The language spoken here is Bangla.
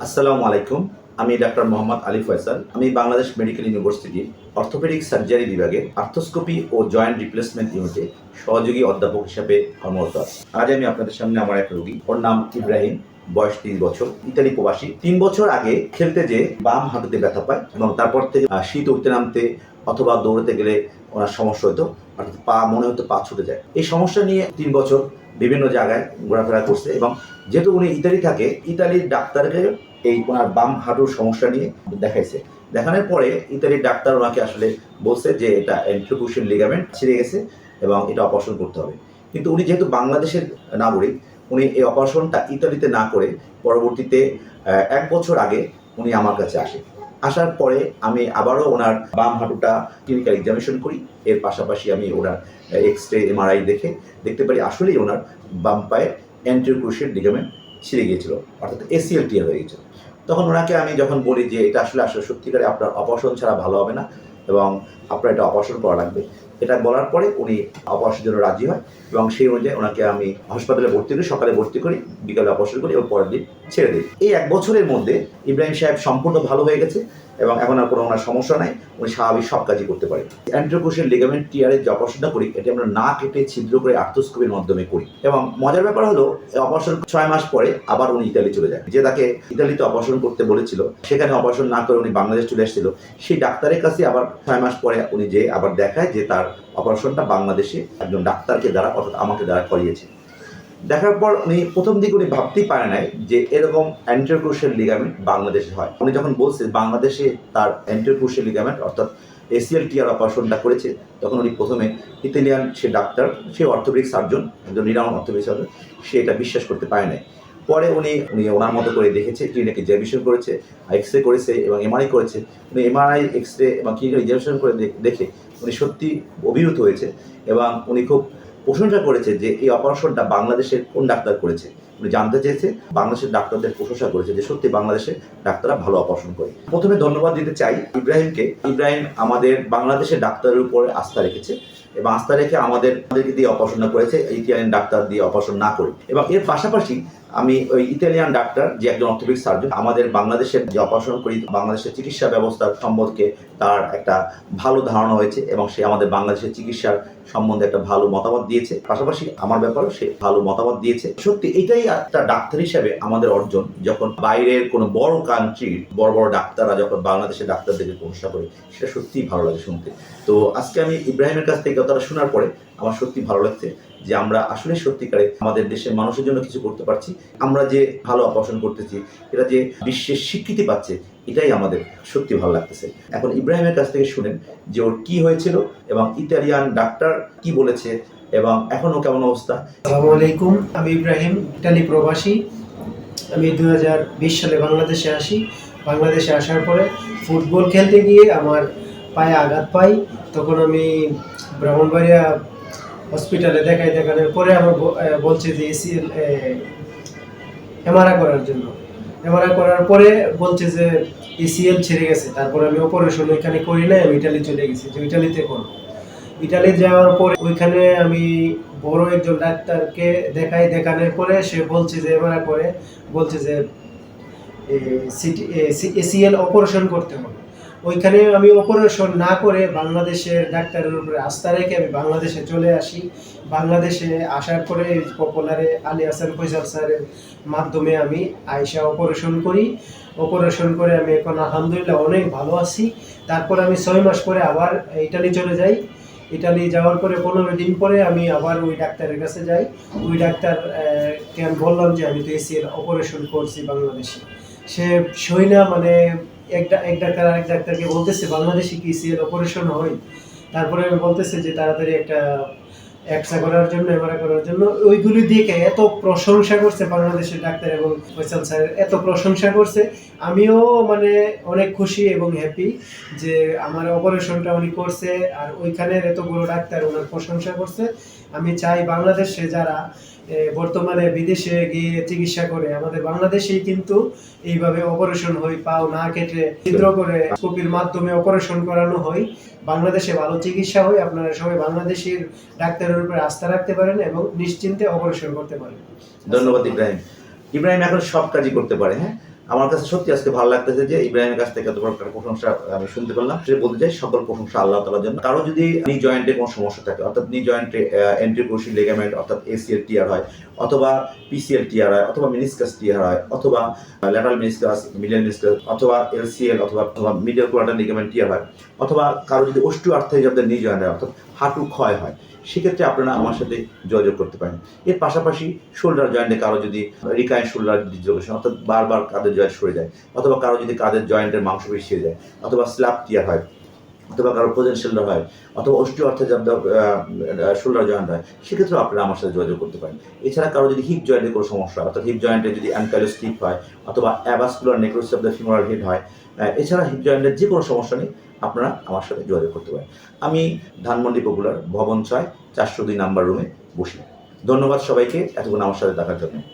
আসসালামু আলাইকুম। আমি ডাক্তার মোহাম্মদ আলী ফয়সাল। আমি বাংলাদেশ মেডিকেল ইউনিভার্সিটির অর্থোপেডিক সার্জারি বিভাগে আর্থ্রোস্কোপি ও জয়েন্ট রিপ্লেসমেন্ট ইউনিটে সহযোগী অধ্যাপক হিসাবে কর্মরত আছি। আজ আমি আপনাদের সামনে আমার এক রোগী, ওর নাম ইব্রাহিম, বয়স 30 বছর, ইতালি প্রবাসী। 3 বছর আগে খেলতে যেয়ে বাম হাঁটুতে ব্যথা পায় এবং তারপর থেকে শীত উঠতে নামতে অথবা দৌড়াতে গেলে ওনার সমস্যা হতো, অর্থাৎ পা মনে হতো পা ছুটে যায়। এই সমস্যা নিয়ে 3 বছর বিভিন্ন জায়গায় ঘোরাফেরা করছে এবং যেহেতু উনি ইতালি থাকে, ইতালির ডাক্তারকে এই ওনার বাম হাঁটুর সমস্যা নিয়ে দেখাইছে। দেখানোর পরে ইতালির ডাক্তার ওনাকে আসলে বলছে যে এটা ইন্টারক্রুশিয়াল লিগামেন্ট ছিঁড়ে গেছে এবং এটা অপারেশন করতে হবে। কিন্তু উনি যেহেতু বাংলাদেশের নাগরিক, উনি এই অপারেশনটা ইতালিতে না করে পরবর্তীতে 1 বছর আগে উনি আমার কাছে আসে। আসার পরে আমি আবারও ওনার বাম হাঁটুটা ক্লিনিক্যাল এক্সামিনেশন করি। এর পাশাপাশি আমি ওনার এক্স-রে, এমআরআই দেখতে পারি আসলেই ওনার বাম পায়ে অ্যান্টেরোক্রুশিয়াল লিগামেন্ট ছিঁড়ে গিয়েছিল, অর্থাৎ এসিএল টিয়ার হয়ে গেছিল। তখন ওনাকে আমি যখন বলি যে এটা আসলে সত্যিকারে আপনার অপারেশন ছাড়া ভালো হবে না এবং আপনার এটা অপারেশন করা লাগবে, এটা বলার পরে উনি অপারেশনের জন্য রাজি হয় এবং সেই অনুযায়ী ওনাকে আমি হাসপাতালে ভর্তি করি, সকালে ভর্তি করি, বিকালে অপারেশন করি এবং পরের দিন ছেড়ে দিই। এই 1 বছরের মধ্যে ইব্রাহিম সাহেব সম্পূর্ণ ভালো হয়ে গেছে এবং এখন আর কোনো ওনার সমস্যা নাই, উনি স্বাভাবিক সব কাজই করতে পারে। অ্যান্টেরোক্রুশিয়াল লিগামেন্ট টিয়ারের যে অপারেশনটা করি, এটি আমরা না কেটে ছিদ্র করে আর্থ্রোস্কোপির মাধ্যমে করি এবং মজার ব্যাপার হলো অপারেশন 6 মাস পরে আবার উনি ইতালি চলে যায়। যে তাকে ইতালিতে অপারেশন করতে বলেছিল, সেখানে অপারেশন না করে উনি বাংলাদেশ চলে এসেছিল, সেই ডাক্তারের কাছে আবার 6 মাস পরে উনি যে আবার দেখায় যে তার অপারেশনটা বাংলাদেশে একজন ডাক্তারকে দ্বারা, অর্থাৎ আমাকে দ্বারা করিয়েছে। দেখার পর উনি প্রথম দিকে উনি ভাবতেই পারে নাই যে এরকম অ্যান্টেরোক্রুশিয়াল লিগামেন্ট বাংলাদেশে হয়। উনি যখন বলছে বাংলাদেশে তার অ্যান্টেরোক্রুশিয়াল লিগামেন্ট অর্থাৎ এসিএল টিয়ার অপারেশনটা করেছে, তখন উনি প্রথমে ইতালিয়ান সে ডাক্তার, সে অর্থোপেডিক সার্জন, একজন নিরামন অর্থোপেডিক সার্জন, সে এটা বিশ্বাস করতে পারে নাই। পরে উনি ওনার মতো করে দেখেছে, ক্লিনিক এক্সামিনেশন করেছে, এক্স-রে করেছে এবং এমআরআই করেছে। উনি এমআরআই, এক্স-রে এবং ক্লিনিক্যাল এক্সামিনেশন করে দেখে উনি সত্যি অভিভূত হয়েছে এবং উনি খুব প্রশংসা করেছে যে এই অপারেশনটা বাংলাদেশের কোন ডাক্তার করেছে। উনি জানতে চেয়েছে, বাংলাদেশের ডাক্তারদের প্রশংসা করেছে যে সত্যি বাংলাদেশের ডাক্তাররা ভালো অপারেশন করে। প্রথমে ধন্যবাদ দিতে চাই ইব্রাহিমকে। ইব্রাহিম আমাদের বাংলাদেশের ডাক্তারের উপরে আস্থা রেখেছে এবং আস্থা রেখে আমাদেরকে দিয়ে অপারেশনটা করেছে, ইতালিয়ান ডাক্তার দিয়ে অপারেশন না করে। এবং এর পাশাপাশি আমি ওই ইতালিয়ান ডাক্তার যে একজন অর্থোপেডিক সার্জন, আমাদের বাংলাদেশের যে অপারেশন করি, বাংলাদেশের চিকিৎসা ব্যবস্থার সম্পর্কে তার একটা ভালো ধারণা হয়েছে এবং সে আমাদের বাংলাদেশের চিকিৎসার সম্বন্ধে একটা ভালো মতামত দিয়েছে। পাশাপাশি আমার ব্যাপারেও সে ভালো মতামত দিয়েছে। সত্যি এটাই একটা ডাক্তার হিসেবে আমাদের অর্জন, যখন বাইরের কোনো বড় কান্ট্রির বড় বড় ডাক্তাররা যখন বাংলাদেশের ডাক্তারদেরকে প্রশংসা করে, সেটা সত্যিই ভালো লাগে শুনতে। তো আজকে আমি ইব্রাহিমের কাছ থেকে কথাটা শোনার পরে আমার সত্যি ভালো লাগছে যে আমরা আসলে সত্যিকারে আমাদের দেশের মানুষের জন্য কিছু করতে পারছি। আমরা যে ভালো অপারেশন করতেছি, এটা যে বিশ্বের স্বীকৃতি পাচ্ছে, এটাই আমাদের সত্যি ভালো লাগতেছে। এখন ইব্রাহিমের কাছ থেকে শুনেন যে ওর কি হয়েছিল এবং ইতালিয়ান ডাক্তার কি বলেছে এবং এখনও কেমন অবস্থা। আসসালামু আলাইকুম, আমি ইব্রাহিম, ইতালি প্রবাসী। আমি 2020 সালে বাংলাদেশে আসি। বাংলাদেশে আসার পরে ফুটবল খেলতে গিয়ে আমার পায়ে আঘাত পাই। তখন আমি ব্রাহ্মণবাড়িয়া হসপিটালে দেখানোর পরে আমার বলছে যে এসিএল এমআরআই করার জন্য। এমআরআই করার পরে বলছে যে এসিএল ছেড়ে গেছে। তারপরে আমি অপারেশন ওইখানে করি নাই, আমি ইটালি চলে গেছি যে ইটালিতে করবো। ইটালি যাওয়ার পরে ওইখানে আমি বড় একজন ডাক্তারকে দেখানোর পরে সে বলছে যে এমআরআই করে বলছে যে এসিএল অপারেশন করতে হবে। ওইখানে আমি অপারেশন না করে বাংলাদেশের ডাক্তারের উপরে আস্থা রেখে আমি বাংলাদেশে চলে আসি। বাংলাদেশে আসার পরে পপুলারে আলী হাসান ফয়সাল স্যারের মাধ্যমে আমি আয়সা অপারেশন করি। অপারেশন করে আমি এখন আলহামদুলিল্লাহ অনেক ভালো আছি। তারপর আমি 6 মাস পরে আবার ইটালি চলে যাই। ইটালি যাওয়ার পরে 15 দিন পরে আমি আবার ওই ডাক্তারের কাছে যাই। ওই ডাক্তারকে আমি বললাম যে আমি তো এসিএল অপারেশন করছি বাংলাদেশে। সে সই না, মানে এক ডাক্তার আরেক ডাক্তারকে বলতেছে বাংলাদেশে কি এসিএল অপারেশন হয়। তারপরে আমি বলতেছে যে তাড়াতাড়ি একটা এক্সরে করার জন্য, এমআরআই করার জন্য। ওইগুলি দেখে এত প্রশংসা করছে বাংলাদেশের ডাক্তার এবং ফয়সাল স্যার এত প্রশংসা করছে, আমিও মানে অনেক খুশি এবং হ্যাপি যে আমার অপারেশনটা উনি করছে আর ওইখানের এত বড় ডাক্তার ওনার প্রশংসা করছে। আমি চাই বাংলাদেশে যারা বর্তমানে বিদেশে গিয়ে চিকিৎসা করে, আমাদের বাংলাদেশেই কিন্তু এইভাবে অপারেশন হয়, পাও না কেটে ছিদ্র করে স্কোপির মাধ্যমে অপারেশন করানো হয়। বাংলাদেশে ভালো চিকিৎসা হয়। আপনারা সবাই বাংলাদেশের ডাক্তারের উপরে আস্থা রাখতে পারেন এবং নিশ্চিন্তে অপারেশন করতে পারেন। ধন্যবাদ ইব্রাহিম। ইব্রাহিম এখন সব কাজই করতে পারে। হ্যাঁ, আমার কাছে সত্যি আজকে ভালো লাগতেছে যে ইব্রাহিমের কাছ থেকে এত বড় একটা প্রশংসা আমি শুনতে পেলাম। সে বলতে চাই সকল প্রশংসা আল্লাহ তাআলার জন্য। কারো যদি নি জয়েন্টে কোনো সমস্যা থাকে, অর্থাৎ নি জয়েন্টে এন্টিক্রোশিয়াল লিগামেন্ট অর্থাৎ এসিএল টিয়ার হয়, অথবা পিসিএল টিয়ার হয়, অথবা মেনিসকাস টিয়ার হয়, অথবা ল্যাটারাল মেনিসকাস, মিডিয়াল মেনিসকাস, অথবা এলসিএল অথবা মিডিয়াল কোলাটার লিগামেন্ট টিয়ার হয়, অথবা কারো যদি অস্টিওআর্থ্রাইটিস অফ দ্য নি জয়েন্ট হয়, অর্থাৎ হাঁটু ক্ষয় হয়, সেক্ষেত্রে আপনারা আমার সাথে যোগাযোগ করতে পারেন। এর পাশাপাশি শোল্ডার জয়েন্টে কারো যদি রিকাইন শোল্ডার ডিসলোকেশন অর্থাৎ বারবার কাঁধের জয়েন্ট সরে যায়, অথবা কারো যদি কাঁধের জয়েন্টের মাংসপেশি ছিঁড়ে যায়, অথবা স্ল্যাপ টিয়ার হয়, অথবা কারো প্রোজেন শোল্ডার হয়, অথবা osteoarthritis of the shoulder joint হয়, সেক্ষেত্রেও আপনারা আমার সাথে যোগাযোগ করতে পারেন। এছাড়া কারো যদি হিপ জয়েন্টে কোনো সমস্যা হয়, অর্থাৎ হিপ জয়েন্টে যদি অ্যানকাইলোস্টিক হয়, অথবা avascular necrosis of the femoral head হয়, এছাড়া হিপ জয়েন্টের যে কোনো সমস্যা নেই, আপনারা আমার সাথে যোগাযোগ করতে পারেন। আমি ধানমন্ডি পপুলার ভবন 6 402 নাম্বার রুমে বসি। ধন্যবাদ সবাইকে এতক্ষণ আমার সাথে থাকার জন্য।